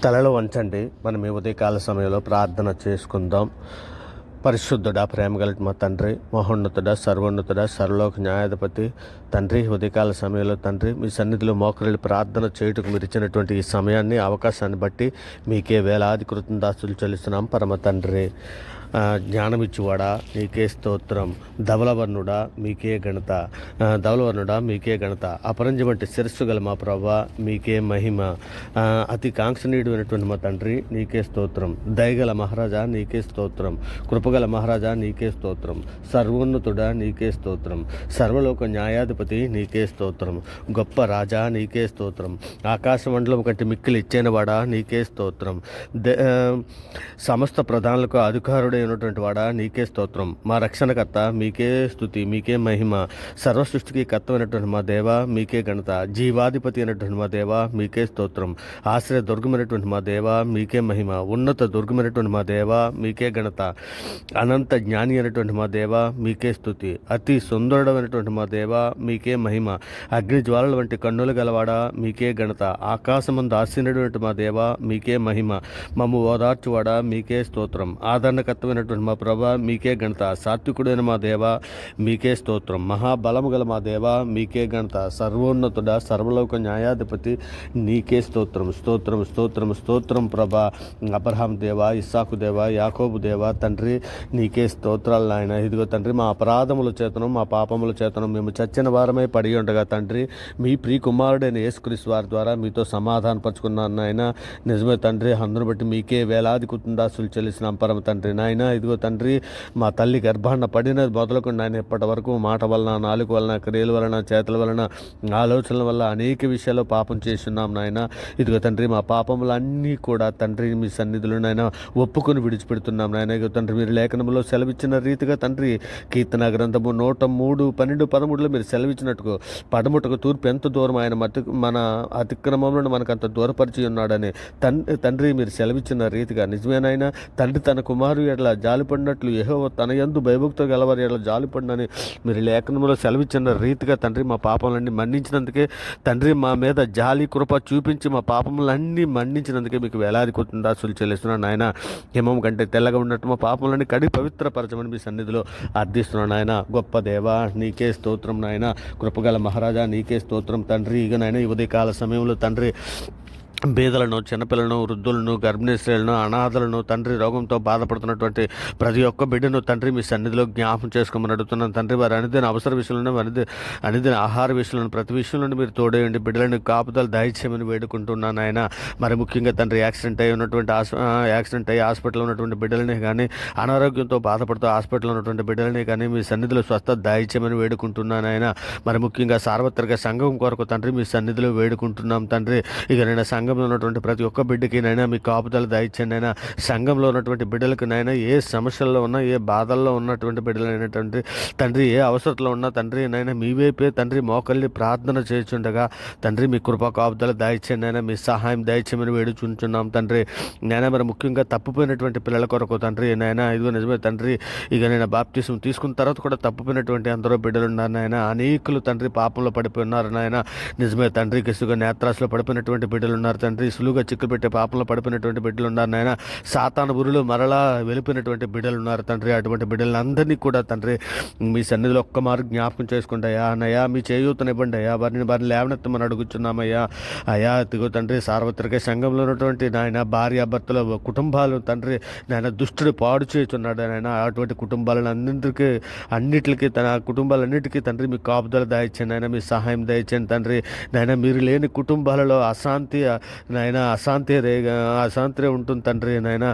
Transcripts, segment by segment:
తలలో వంచండి. మనం ఈ ఉదయకాల సమయంలో ప్రార్థన చేసుకుందాం. పరిశుద్ధుడా, ప్రేమగల మా తండ్రి, మహోన్నతుడా, సర్వోన్నతుడా, సర్వలోక న్యాయాధిపతి తండ్రి, ఉదయకాల సమయంలో తండ్రి మీ సన్నిధిలో మోకరిల్లి ప్రార్థన చేయుటకు మీరు ఇచ్చినటువంటి ఈ సమయాన్ని, అవకాశాన్ని బట్టి మీకే వేలాది కృతజ్ఞతాస్తులు చెల్లిస్తున్నాం పరమ తండ్రి. జ్ఞానమిచ్చువాడా నీకే స్తోత్రం. ధవలవర్ణుడా మీకే ఘనత. ధవలవర్ణుడా మీకే ఘనత. అపరంజి వంటి శిరస్సు గల మా ప్రభా మీకే మహిమ. అతి కాంక్షణీయుడు అయినటువంటి మా తండ్రి నీకే స్తోత్రం. దయగల మహారాజా నీకే స్తోత్రం. కృపగల మహారాజా నీకే స్తోత్రం. సర్వోన్నతుడా నీకే స్తోత్రం. సర్వలోక న్యాయాధిపతి నీకే స్తోత్రం. గొప్ప రాజా నీకే స్తోత్రం. ఆకాశ మండలం కంటే మిక్కిలి ఇచ్చేనవాడా నీకే స్తోత్రం. సమస్త ప్రధానులకు అధికారుడు అయినటువంటి వాడా నీకే స్తోత్రం. మా రక్షణకర్త మీకే స్తుతి, మీకే మహిమ. సర్వ సృష్టికి కర్తమైనటువంటి మా దేవ మీకే ఘనత. జీవాధిపతి అయినటువంటి మా దేవ మీకే స్తోత్రం. ఆశ్రయ దుర్గమైనటువంటి మా దేవ మీకే మహిమ. ఉన్నత దుర్గమైనటువంటి మా దేవ మీకే ఘనత. అనంత జ్ఞాని అయినటువంటి మా దేవ మీకే స్తుతి. అతి సుందరుడమైనటువంటి మా దేవ మీకే మహిమ. అగ్ని జ్వాలల వంటి కన్నులు గలవాడా మీకే ఘనత. ఆకాశమందు ఆసీనుడైనటువంటి మా దేవ మీకే మహిమ. మమ్ము ఓదార్చువాడా మీకే స్తోత్రం. ఆదరణకర్తమైనటువంటి మా ప్రభ మీకే ఘనత. సాత్వికుడైన మా దేవ మీకే స్తోత్రం. మహాబలము గల మా దేవ మీకే ఘనత. సర్వోన్నతుడ, సర్వలోక న్యాయాధిపతి నీకే స్తోత్రం. స్తోత్రం స్తోత్రం స్తోత్రం ప్రభ. అబ్రహాం దేవ, ఇస్సాకు దేవ, యాకోబు దేవ తండ్రి నీకే స్తోత్రాలు నాయన. ఇదిగో తండ్రి మా అపరాధముల చేతనం, మా పాపముల చేతనం మేము చచ్చిన వారమై పడి ఉండగా తండ్రి మీ ప్రియ కుమారుడైన యేసుక్రీస్తు వారి ద్వారా మీతో సమాధానపరుచుకున్నాను నాయన. నిజమే తండ్రి, అందును బట్టి మీకే వేలాది కృతజ్ఞతాస్తులు చెల్లిస్తున్నాం పరమ తండ్రి నాయన. ఇదిగో తండ్రి మా తల్లి గర్భాన్న పడినది మొదలుకొని నాయన ఇప్పటి వరకు మాట వలన, నాలుక వలన, క్రియల వలన, చేతుల వలన, ఆలోచనల వల్ల అనేక విషయాల్లో పాపం చేస్తున్నాం నాయన. ఇదిగో తండ్రి మా పాపములన్నీ కూడా తండ్రి మీ సన్నిధిలో నాయన ఒప్పుకొని విడిచిపెడుతున్నాం నాయన. ఇదిగో తండ్రి మీరు లేఖనంలో సెలవిచ్చిన రీతిగా తండ్రి కీర్తన గ్రంథము 103:12-13 మీరు సెలవిచ్చినట్టుకు పడముటకు తూర్పు ఎంత దూరం ఆయన మన అతిక్రమంలో మనకు అంత దూరపరిచి ఉన్నాడని తండ్రి మీరు సెలవిచ్చిన రీతిగా నిజమేనైనా తండ్రి తన కుమారు ఎట్లా జాలిపడినట్లు యెహోవా తన యందు భయభక్తులు గలవారి ఎట్లా జాలిపడినని మీరు లేఖనంలో సెలవిచ్చిన రీతిగా తండ్రి మా పాపములన్నీ మన్నించినందుకే తండ్రి మా మీద జాలి కృప చూపించి మా పాపములన్నీ మన్నించినందుకే మీకు వేలాది కృతజ్ఞతాస్తులు చెల్లిస్తున్నాను నాయన. హిమం కంటే తెల్లగా ఉన్నట్టు మా పాపములన్నీ కడిగి పవిత్రపరచమని మీ సన్నిధిలో అర్థిస్తున్నాను నాయన. గొప్ప దేవా నీకే స్తోత్రం నాయన. కృపగల మహారాజా నీకే స్తోత్రం తండ్రి. ఇక నాయన ఈ ఉదయకాల సమయంలో తండ్రి బీదలను, చిన్నపిల్లలను, వృద్ధులను, గర్భిణీ స్త్రీలను, అనాథలను తండ్రి రోగంతో బాధపడుతున్నటువంటి ప్రతి ఒక్క బిడ్డను తండ్రి మీ సన్నిధిలో జ్ఞాపం చేసుకోమని అడుగుతున్నాను తండ్రి. వారి అనుదిన అవసర విషయంలో, అనుదిన ఆహార విషయంలో, ప్రతి విషయంలో మీరు తోడేయండి. బిడ్డలను కాపుదల దయచేయమని వేడుకుంటున్నాను ఆయన. మరి ముఖ్యంగా తండ్రి యాక్సిడెంట్ అయ్యి హాస్పిటల్లో ఉన్నటువంటి బిడ్డలని కానీ, అనారోగ్యంతో బాధపడుతూ హాస్పిటల్లో ఉన్నటువంటి బిడ్డలని కానీ మీ సన్నిధిలో స్వస్థత దయచేయమని వేడుకుంటున్నాను ఆయన. మరి ముఖ్యంగా సార్వత్రిక సంఘం కొరకు తండ్రి మీ సన్నిధిలో వేడుకుంటున్నాం తండ్రి. ఇక నేను సంఘంలో ఉన్నటువంటి ప్రతి ఒక్క బిడ్డకి నైనా మీ కాపుదల దయచండి అయినా. సంఘంలో ఉన్నటువంటి బిడ్డలకు నైనా ఏ సమస్యల్లో ఉన్నా, ఏ బాధల్లో ఉన్నటువంటి బిడ్డలైనటువంటి తండ్రి ఏ అవసరంలో ఉన్నా తండ్రి నైనా మీ వైపే తండ్రి మోకల్ని ప్రార్థన చేస్తుండగా తండ్రి మీ కృపా కాపుదల దయచండి అయినా. మీ సహాయం దయచేయమని వేడుచుంటున్నాం తండ్రి నైనా. మరి ముఖ్యంగా తప్పిపోయినటువంటి పిల్లల కొరకు తండ్రి నైనా. ఇదిగో నిజమే తండ్రి, ఇక నేను బాప్టిజం తీసుకున్న తర్వాత కూడా తప్పిపోయినటువంటి అందరూ బిడ్డలు ఉన్నారు నాయన. అనేకులు తండ్రి పాపంలో పడిపోయి ఉన్నారు నాయన. నిజమే తండ్రి, కిసుగా నేత్రాసులో పడిపోయినటువంటి బిడ్డలు ఉన్నారు తండ్రి. సులువుగా చిక్కులు పెట్టే పాపంలో పడిపోయినటువంటి బిడ్డలు ఉన్నారు నాయన. సాతాను బురులో మరలా వెళ్ళిపోయినటువంటి బిడ్డలు ఉన్నారు తండ్రి. అటువంటి బిడ్డలందరినీ కూడా తండ్రి మీ సన్నిధిలో ఒక్క మారు జ్ఞాపకం చేసుకుంటాయా అన్నయ్యా. మీ చేయూతనివ్వండి అయ్యా. వారిని లేవనెత్తమని అడుగుతున్నామయ్యా. అయ్యా తిగో తండ్రి, సార్వత్రిక సంఘంలో ఉన్నటువంటి నాయన భార్యాభర్తల కుటుంబాలు తండ్రి నాయన దుష్టుడు పాడు చేస్తున్నాడు నాయన. అటువంటి కుటుంబాలను అన్నిటికీ తన కుటుంబాలన్నిటికీ తండ్రి మీ కాపుదల దయచండి నాయన. మీ సహాయం దయచండి తండ్రి నాయన. మీరు లేని కుటుంబాలలో అశాంతి ఉంటుంది తండ్రి నాయన.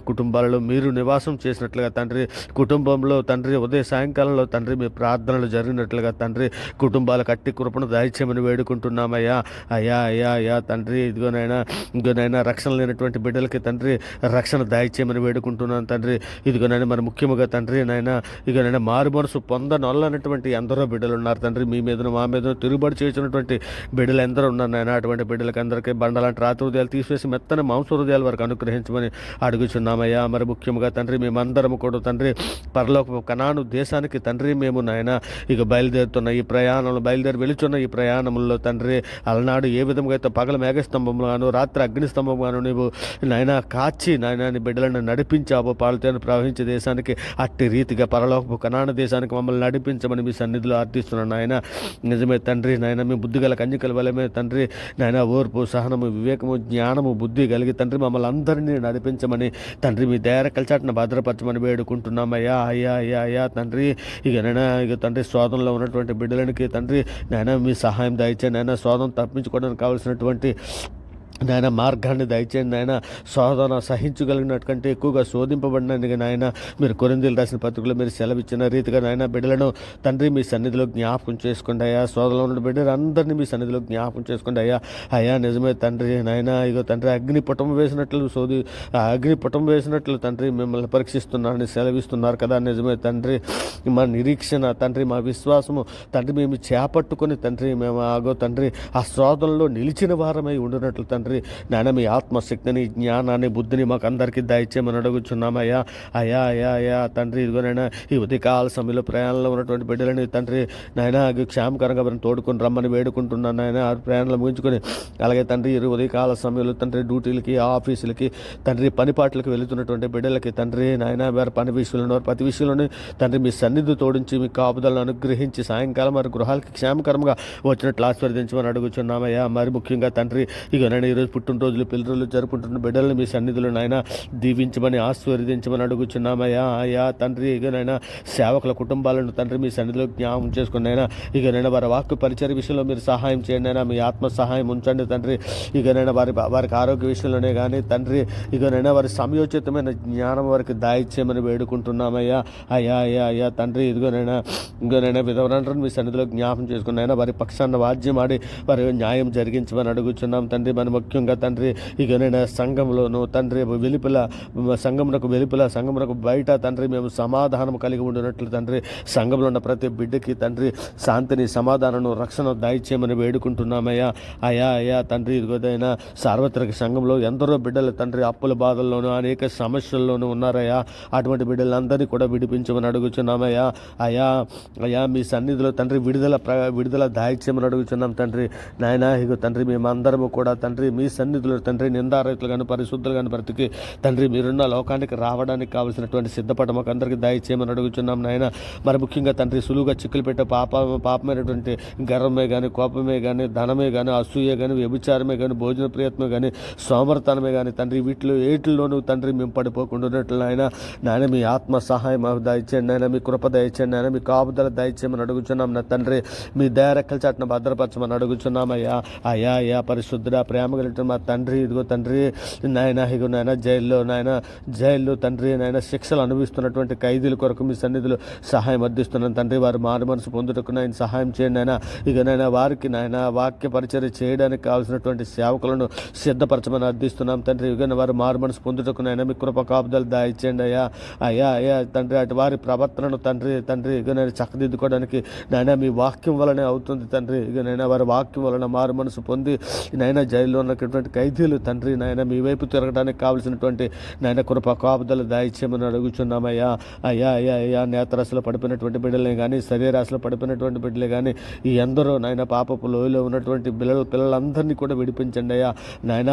కుటుంబాలలో మీరు నివాసం చేసినట్లుగా తండ్రి, కుటుంబంలో తండ్రి ఉదయ సాయంకాలంలో తండ్రి మీ ప్రార్థనలు జరిగినట్లుగా తండ్రి కుటుంబాల కట్టి కృపను దయచేయమని వేడుకుంటున్నామయ్యా. అయ్యా తండ్రి ఇదిగోనైనా రక్షణ లేనటువంటి బిడ్డలకి తండ్రి రక్షణ దయచేయమని వేడుకుంటున్నాను తండ్రి. ఇదిగోనైనా మరి ముఖ్యంగా తండ్రి నాయన ఇదిగోనైనా మారు మనసు పొందనొల్లనటువంటి ఎందరో బిడ్డలు ఉన్నారు తండ్రి. మీ మీదను మా మీదను తిరుగుబడి చేసినటువంటి బిడ్డలు ఎందరో ఉన్నారు నాయన. అటువంటి బిడ్డలకి అందరికీ బండలాంటి రాతి హృదయాలు తీసివేసి మెత్తని మాంస హృదయాల వరకు అనుగ్రహించమని అడుగుచున్నామయ్యా. మరి ముఖ్యంగా తండ్రి మేమందరము కూడా తండ్రి పరలోక కనాను దేశానికి తండ్రి మేము నాయన ఇక బయలుదేరుతున్న ఈ ప్రయాణంలో బయలుదేరి వెళుచున్న ఈ ప్రయాణంలో తండ్రి అలనాడు ఏ విధంగా అయితే పగల మేఘస్తంభంగాను రాత్రి అగ్నిస్తంభంగాను నీవు నాయన కాచి నాయన నీ బిడ్డలను నడిపించావు పాలతేను ప్రవహించే దేశానికి అట్టి రీతిగా పరలోకపు కనాన దేశానికి మమ్మల్ని నడిపించమని మీ సన్నిధిలో అర్థిస్తున్నాను నాయన. నిజమే తండ్రి నాయన మీ బుద్ధిగల కన్యకల వలమే తండ్రి నాయన ఓర్పు సహనము వివేకము జ్ఞానము బుద్ధి కలిగి తండ్రి మమ్మల్ని అందరినీ నడిపించమని తండ్రి మీ దయ కల్చాటను భద్రపరచమని వేడుకుంటున్నామయ్యా. అయ్యా అయ్యా అయ్యా తండ్రి ఇక నైనా ఇక తండ్రి శోధనలో ఉన్నటువంటి బిడ్డలకి తండ్రి నాయన మీ సహాయం దయచేయండి నాయన. శోధన తప్పించుకోవడానికి కావాల్సినటువంటి నాయన మార్గాన్ని దయచేయండి నాయన. శోధన సహించగలిగినట్టుకంటే ఎక్కువగా శోధింపబడినందుకు నాయన మీరు కొరింథీయులు రాసిన పత్రికలో మీరు సెలవిచ్చిన రీతిగా నాయన బిడ్డలను తండ్రి మీ సన్నిధిలో జ్ఞాపకం చేసుకోండి అయ్యా. శోధనలో ఉన్న బిడ్డలు అందరినీ మీ సన్నిధిలో జ్ఞాపకం చేసుకోండి అయ్యా. అయ్యా నిజమే తండ్రి నాయన ఇగో తండ్రి అగ్ని పుటం వేసినట్లు తండ్రి మిమ్మల్ని పరీక్షిస్తున్నారని సెలవిస్తున్నారు కదా. నిజమే తండ్రి మా నిరీక్షణ తండ్రి మా విశ్వాసము తండ్రి మేము చేపట్టుకొని తండ్రి మేము ఆగో తండ్రి ఆ శోధనలో నిలిచిన వారమై ఉండినట్లు తండ్రి నాయన మీ ఆత్మశక్తిని జ్ఞానాన్ని బుద్ధిని మాకు అందరికీ దయచేయమని అడుగుచున్నామయ్యా. అయ్యా అయ్యా అయ్యా తండ్రి ఇదిగోనైనా ఈ ఉదయకాల సమయంలో ప్రయాణంలో ఉన్నటువంటి బిడ్డలని తండ్రి నాయన క్షేమకరంగా మనం తోడుకొని రమ్మని వేడుకుంటున్నాను నాయన. ఆ ప్రయాణంలో ముగించుకొని అలాగే తండ్రి ఉదయకాల సమయంలో తండ్రి డ్యూటీలకి ఆఫీసులకి తండ్రి పనిపాట్లకు వెళుతున్నటువంటి బిడ్డలకి తండ్రి నాయన వారి పని విషయంలో ప్రతి విషయంలోనే తండ్రి మీ సన్నిధి తోడించి మీ కాపుదలను అనుగ్రహించి సాయంకాలం వారి గృహాలకి క్షేమకరంగా వచ్చినట్లు ఆశీర్వదించమని అడుగుచున్నామయ్యా. మరి ముఖ్యంగా తండ్రి ఇక నేను ఈరోజు పుట్టినరోజులు పిల్లల రోజులు జరుపుకుంటున్న బిడ్డలను మీ సన్నిధిలో నాయన దీవించమని ఆశీర్వదించమని అడుగుచున్నామయ్యా. అయ్యా తండ్రి ఇక నైనా సేవకుల కుటుంబాలను తండ్రి మీ సన్నిధిలో జ్ఞాపకం చేసుకుని అయినా ఇక నైనా వారి వాక్కు పరిచయ విషయంలో మీరు సహాయం చేయండి అయినా మీ ఆత్మ సహాయం ఉంచండి తండ్రి. ఇక నైనా వారికి ఆరోగ్య విషయంలోనే కానీ తండ్రి ఇక నైనా వారి సమయోచితమైన జ్ఞానం వారికి దాయిచ్చేయమని వేడుకుంటున్నామయ్యా. అయ్యా అయ్యా అయ్యా తండ్రి ఇదిగోనైనా విధవరంటను మీ సన్నిధిలో జ్ఞాపకం చేసుకుని అయినా వారి పక్షాన్ని వాద్యం ఆడి వారి న్యాయం జరిగించమని అడుగుచున్నాం తండ్రి. మన ముఖ్యంగా తండ్రి ఇక నేను సంఘంలోను తండ్రి సంఘమునకు బయట తండ్రి మేము సమాధానం కలిగి ఉండినట్లు తండ్రి సంఘంలో ఉన్న ప్రతి బిడ్డకి తండ్రి శాంతిని సమాధానం రక్షణ దయచేయమని వేడుకుంటున్నామయ్యా. అయ్యా అయ్యా తండ్రి ఇదిగోదైనా సార్వత్రిక సంఘంలో ఎందరో బిడ్డలు తండ్రి అప్పుల బాధల్లోనూ అనేక సమస్యల్లోనూ ఉన్నారయ్యా. అటువంటి బిడ్డలందరినీ కూడా విడిపించమని అడుగుచున్నామయ్యా. అయ్యా అయ్యా మీ సన్నిధిలో తండ్రి విడుదల దయచేయమని అడుగుచున్నాం తండ్రి. నాయన ఇగో తండ్రి మేమందరము కూడా తండ్రి మీ సన్నిధిలో తండ్రి నిందారహితులు కానీ పరిశుద్ధులు కానీ బ్రతికి తండ్రి మీరున్న లోకానికి రావడానికి కావాల్సినటువంటి సిద్ధపడ మాకు అందరికీ దయచేయమని అడుగుచున్నాం నాయన. మరి ముఖ్యంగా తండ్రి సులువుగా చిక్కులు పెట్టే పాపమైనటువంటి గర్వమే కానీ కోపమే కానీ ధనమే కానీ అసూయే కానీ వ్యభిచారమే కానీ భోజన ప్రియత్మే కానీ సోమర్తనమే కానీ తండ్రి ఏటిల్లోనూ తండ్రి మేము పడిపోకుండా ఉన్నట్లు నాయన మీ ఆత్మ సహాయం మాకు దయచేయండి నాయన. మీ కృప దయచేయండి నాయన. మీ కాపుదల దయచేయమని అడుగుచున్నాం నా తండ్రి. మీ దయరెక్కల చాటున భద్రపరచమని అడుగుచున్నామయ్యా. అయ్యా అయ్యా పరిశుద్ధుడా ప్రేమ కలిగిన మా తండ్రి ఇదిగో తండ్రి నాయన ఇగో నాయన జైల్లో తండ్రి నాయన శిక్షలు అనుభవిస్తున్నటువంటి ఖైదీల కొరకు మీ సన్నిధిలో సహాయం అందిస్తున్నాను తండ్రి. వారు మారు మనసు పొందుటకు నాయన సహాయం చేయండి నాయన. ఇక నాయన వారికి నాయన వాక్య పరిచర్య చేయడానికి కావాల్సినటువంటి సేవకులను సిద్ధపరచమని అర్థిస్తున్నాం తండ్రి. ఇక వారు మారు మనసు పొందుటకు నాయన మీ కృప కాపుదలు దాయిచ్చేయండి అయ్యా. అయ్యా అయ్యా తండ్రి అటు వారి ప్రవర్తనను తండ్రి ఇక నేను చక్కదిద్దుకోవడానికి నాయన మీ వాక్యం వలనే అవుతుంది తండ్రి. ఇక నైనా వారి వాక్యం వలన మారు మనసు పొంది నాయన జైల్లో ఉన్నటువంటి ఖైదీలు తండ్రి నాయన మీ వైపు తిరగడానికి కావాల్సినటువంటి నాయన కృప కాపుదలు దాయిచ్చేయమని అడుగుచున్నామయ్యా. అయ్యా అయ్యా అయ్యా నేత్రాశలో పడిపోయినటువంటి బిడ్డలే కానీ శరీరాశలో పడిపోయినటువంటి బిడ్డలే కానీ ఈ ఎందరో నాయన పాపపు లోయలో ఉన్నటువంటి పిల్లలందరినీ కూడా విడిపించండి అయ్యా. నాయన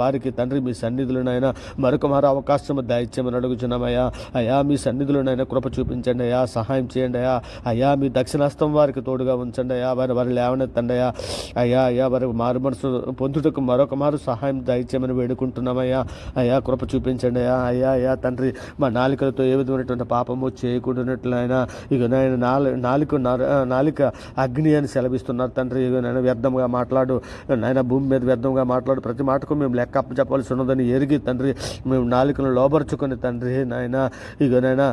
వారికి తండ్రి మీ సన్నిధులు నాయన మరొక అవకాశం దాయిచ్చేయమని అడుగుచున్నామయ్యా. అయ్యా మీ సన్నిధులు నాయన కృప చూపించండి అయ్యా. సహాయం చేయండి అయ్యా. అయ్యా మీ దక్షిణాస్తం వారికి తోడుగా ఉంచండి అయ్యా. వారి లేవనెత్తండి అయ్యా. అయ్యా అయ్యా వారి మారు మనసు పొందుటకు మరొక సహాయం దయచేయమని వేడుకుంటున్నామయ్యా. అయ్యా కృప చూపించండి అయ్యా. అయ్యా అయ్యా తండ్రి మా నాలుకలతో ఏ విధమైనటువంటి పాపము చేయకూడనట్లు ఆయన ఇక నాయన నాలుక అగ్ని అని సెలవిస్తున్నారు తండ్రి. ఇక నాయన వ్యర్థంగా మాట్లాడు నాయన భూమి మీద వ్యర్థంగా మాట్లాడు ప్రతి మాటకు మేము లెక్క చెప్పాల్సి ఉన్నదని ఎరిగి తండ్రి మేము నాలుకను లోబర్చుకొని తండ్రి నాయన ఇక నాయన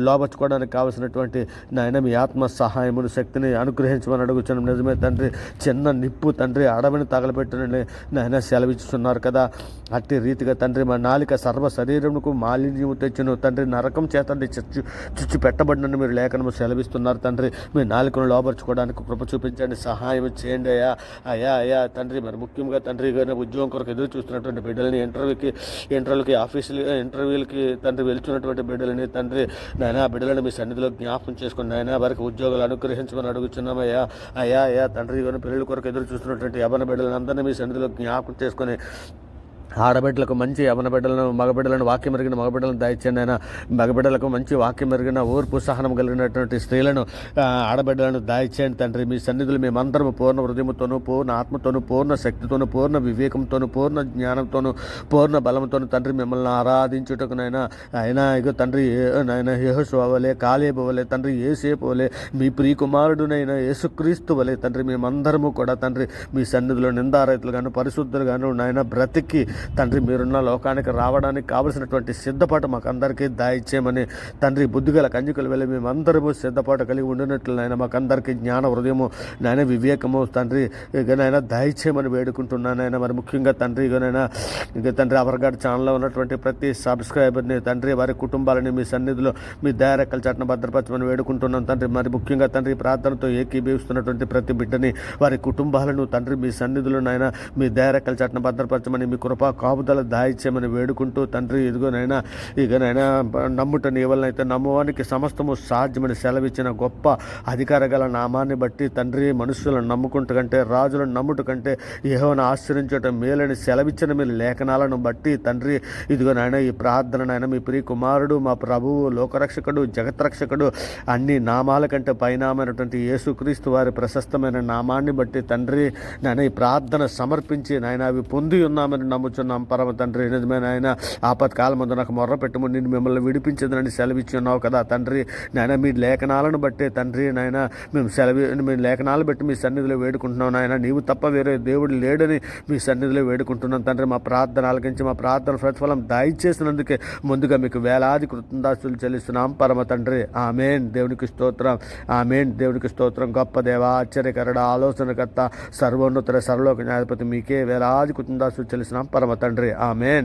లోబర్చుకోవడానికి కావాల్సినటువంటి నాయన మీ ఆత్మ సహాయమును శక్తిని అనుగ్రహించమని అడుగుతున్నాం. నిజమే తండ్రి చిన్న నిప్పు తండ్రి అడవిని తగలబెట్టి విడిచిపెట్టనని నాయన సెలవిస్తున్నారు కదా. అట్టి రీతిగా తండ్రి మా నాలిక సర్వ శరీరముకు మాలిన్యము తెచ్చును తండ్రి, నరకం చేత చుచ్చు పెట్టబడినని మీరు లేఖనము సెలవిస్తున్నారు తండ్రి. మీ నాలుకను లోపరుచుకోవడానికి కృప చూపించండి, సహాయం చేయండి అయ్యా. అయ్యా తండ్రి, మరి ముఖ్యంగా తండ్రి ఉద్యోగం కొరకు ఎదురు చూస్తున్నటువంటి బిడ్డలని, ఇంటర్వ్యూలకి ఇంటర్వ్యూలకి తండ్రి వెళ్తున్నటువంటి బిడ్డలని తండ్రి నాయన బిడ్డలను మీ సన్నిధిలో జ్ఞాపకం చేసుకుని నాయన వారికి ఉద్యోగాలు అనుగ్రహించమని అడుగుతున్నామయ్యా. అయ్యా తండ్రి పెళ్లి కొరకు ఎదురు చూస్తున్నటువంటి యవ్వన బిడ్డలను అందరినీ మీ సన్నిధిలో జ్ఞాపకం చేసుకొని ఆడబిడ్డలకు మంచి యవన బిడ్డలను, మగబిడ్డలను, వాక్యం మెరిగిన మగబిడ్డలను దయచేయండి ఆయన. మగబిడ్డలకు మంచి వాక్యం మెరిగిన ఓర్పు సహనం కలిగినటువంటి స్త్రీలను, ఆడబిడ్డలను దయచేయండి తండ్రి. మీ సన్నిధులు మేమందరము పూర్ణ హృదయంతోనూ, పూర్ణ ఆత్మతోనూ, పూర్ణ శక్తితోనూ, పూర్ణ వివేకంతోనూ, పూర్ణ జ్ఞానంతోనూ, పూర్ణ బలంతోనూ తండ్రి మిమ్మల్ని ఆరాధించుటకునైనా అయినా ఇగో తండ్రి నాయన యెహోషువ వలె, కాలేబు వలె తండ్రి, యేసేపు వలె, మీ ప్రియకుమారుడునైనా యేసుక్రీస్తు వలె తండ్రి మేమందరము కూడా తండ్రి మీ సన్నిధిలో నిందారైతులుగాను పరిశుద్ధులుగాను నాయన బ్రతికి తండ్రి మీరున్న లోకానికి రావడానికి కావలసినటువంటి సిద్ధపాటు మాకు అందరికీ దాయిచ్చేయమని తండ్రి, బుద్ధిగల కంజుకలు వెళ్ళి మేమందరము సిద్ధపాటు కలిగి ఉండినట్లు నాయన మాకందరికీ జ్ఞాన హృదయము నాయన వివేకము తండ్రి ఇకనైనా దాయిచ్చేయమని వేడుకుంటున్నానైనా. మరి ముఖ్యంగా తండ్రి ఇక తండ్రి అవర్గాడ్ ఛానల్లో ఉన్నటువంటి ప్రతి సబ్స్క్రైబర్ని తండ్రి వారి కుటుంబాలని మీ సన్నిధిలో మీ దయారెక్కల చాటున భద్రపరచమని వేడుకుంటున్నాం తండ్రి. మరి ముఖ్యంగా తండ్రి ప్రార్థనతో ఏకీభవిస్తున్నటువంటి ప్రతి బిడ్డని వారి కుటుంబాలను తండ్రి మీ సన్నిధిలో నాయన మీ దయారెక్కల చాటున భద్రపరచమని, మీ కృప కాపుదల దాయిచ్యమని వేడుకుంటూ తండ్రి ఇదిగోనైనా ఇకనైనా నమ్ముట నీ వలనైతే నమ్మువానికి సమస్తము సాధ్యమని సెలవిచ్చిన గొప్ప అధికార గల నామాన్ని బట్టి తండ్రి మనుషులను నమ్ముకుంటు కంటే, రాజులను నమ్ముట కంటే యెహోవాను ఆశ్రయించటం మేలని సెలవిచ్చిన మీ లేఖనాలను బట్టి తండ్రి ఇదిగోనైనా ఈ ప్రార్థన నాయన మీ ప్రియ కుమారుడు, మా ప్రభువు, లోకరక్షకుడు, జగత్రక్షకుడు, అన్ని నామాల కంటే పైనామైనటువంటి యేసుక్రీస్తు వారి ప్రశస్తమైన నామాన్ని బట్టి తండ్రి నాయన ఈ ప్రార్థన సమర్పించి నాయన అవి పొంది ఉన్నామని నమ్ముచున్నాం పరమ తండ్రి. నిజమైన ఆయన ఆపత్కాలం ముందు నాకు మొర్ర పెట్టుము నేను మిమ్మల్ని విడిపించదని సెలవిచ్చి ఉన్నావు కదా తండ్రి. నాయన మీ లేఖనాలను బట్టే తండ్రి నాయన మేము మీ లేఖనాలు బట్టి మీ సన్నిధిలో వేడుకుంటున్నాం నాయన. నీవు తప్ప వేరే దేవుడు లేడని మీ సన్నిధిలో వేడుకుంటున్నాం తండ్రి. మా ప్రార్థన ఆలకించి మా ప్రార్థన ప్రతిఫలం దాయిచేసినందుకే ముందుగా మీకు వేలాది కృతజ్ఞతాస్తులు చెల్లిస్తున్నాం పరమ తండ్రి. ఆమేన్. దేవునికి స్తోత్రం. ఆమేన్. దేవునికి స్తోత్రం. గొప్ప దేవ, ఆశ్చర్యకరుడ, ఆలోచనకర్త, సర్వోన్నతుడ, సర్వలోక న్యాయాధిపతి మీకే వేలాది కృతజ్ఞతాస్తులు చెల్లిస్తున్నాం పరమ తండ్రి. ఆమేన్.